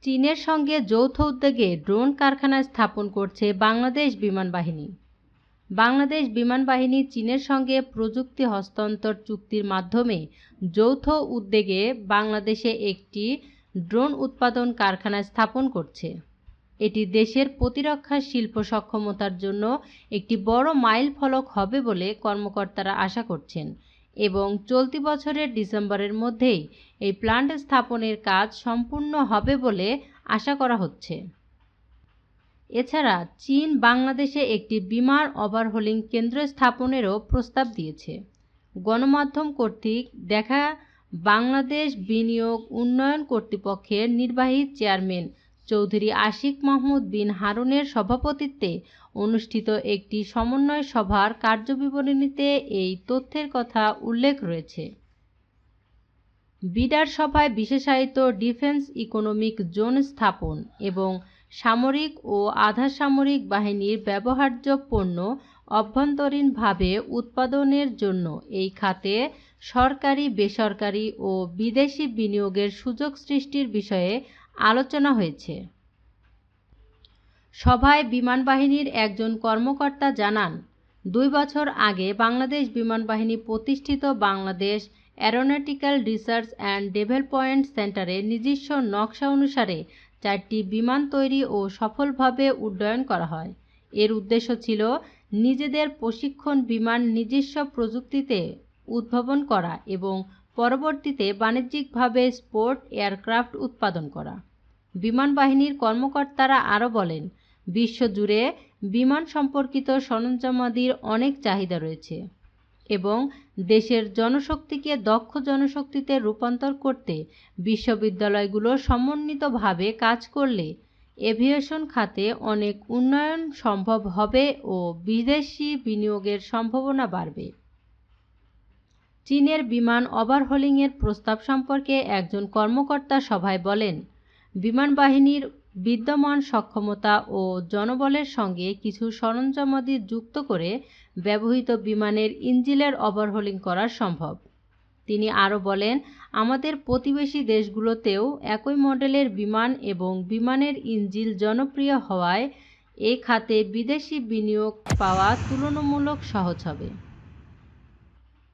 চীনের সঙ্গে যৌথ উদ্যোগে ড্রোন কারখানা স্থাপন করছে বাংলাদেশ বিমান বাহিনী। বাংলাদেশ বিমান বাহিনী চীনের সঙ্গে প্রযুক্তি হস্তান্তর চুক্তির মাধ্যমে যৌথ উদ্যোগে বাংলাদেশে একটি ড্রোন উৎপাদন কারখানা স্থাপন করছে। এটি দেশের প্রতিরক্ষা শিল্প সক্ষমতার জন্য একটি বড় মাইলফলক হবে বলে কর্মকর্তারা আশা করছেন এবং চলতি বছরের ডিসেম্বরের মধ্যেই এই প্ল্যান্ট স্থাপনের কাজ সম্পূর্ণ হবে বলে আশা করা হচ্ছে। এছাড়া চীন বাংলাদেশে একটি বিমান ওভারহোলিং কেন্দ্র স্থাপনেরও প্রস্তাব দিয়েছে। গণমাধ্যম কর্তৃক দেখা বাংলাদেশ বিনিয়োগ উন্নয়ন কর্তৃপক্ষের নির্বাহী চেয়ারম্যান চৌধুরী আশিক মাহমুদ বিন হারুনের সভাপতিত্বে অনুষ্ঠিত একটি সমন্বয় সভার কার্যবিবরণীতে এই তথ্যের কথা উল্লেখ রয়েছে। বিডার সভায় বিশেষায়িত ডিফেন্স ইকোনমিক জোন স্থাপন এবং সামরিক ও আধা সামরিক বাহিনীর ব্যবহার্য পণ্য অভ্যন্তরীণভাবে উৎপাদনের জন্য এই খাতে সরকারি, বেসরকারি ও বিদেশি বিনিয়োগের সুযোগ সৃষ্টির বিষয়ে আলোচনা হয়েছে। সভায় বিমান বাহিনীর একজন কর্মকর্তা জানান, 2 বছর আগে বাংলাদেশ বিমান বাহিনী প্রতিষ্ঠিত Bangladesh aeronautical research and development সেন্টারের নিজস্ব নকশা অনুসারে 4টি বিমান তৈরি ও সফলভাবে উড্ডয়ন করা হয়। এর উদ্দেশ্য ছিল নিজেদের প্রশিক্ষণ বিমান নিজস্ব প্রযুক্তিতে উদ্ভাবন করা এবং পরবর্তীতে বাণিজ্যিকভাবে স্পোর্ট এয়ারক্রাফট উৎপাদন করা। বিমান বাহিনীর কর্মকর্তারা আরও বলেন, বিশ্বজুড়ে বিমান সম্পর্কিত সরঞ্জামাদির অনেক চাহিদা রয়েছে এবং দেশের জনশক্তিকে দক্ষ জনশক্তিতে রূপান্তর করতে বিশ্ববিদ্যালয়গুলো সমন্বিতভাবে কাজ করলে এভিয়েশন খাতে অনেক উন্নয়ন সম্ভব হবে ও বিদেশি বিনিয়োগের সম্ভাবনা বাড়বে। চীনের বিমান ওভারহোলিংয়ের প্রস্তাব সম্পর্কে একজন কর্মকর্তা সভায় বলেন, বিমান বাহিনীর বিদ্যমান সক্ষমতা ও জনবলের সঙ্গে কিছু সরঞ্জামাদি যুক্ত করে ব্যবহৃত বিমানের ইঞ্জিনের ওভারহোলিং করা সম্ভব। তিনি আরও বলেন, আমাদের প্রতিবেশী দেশগুলোতেও একই মডেলের বিমান এবং বিমানের ইঞ্জিন জনপ্রিয় হওয়ায় এই খাতে বিদেশি বিনিয়োগ পাওয়া তুলনামূলক সহজ হবে।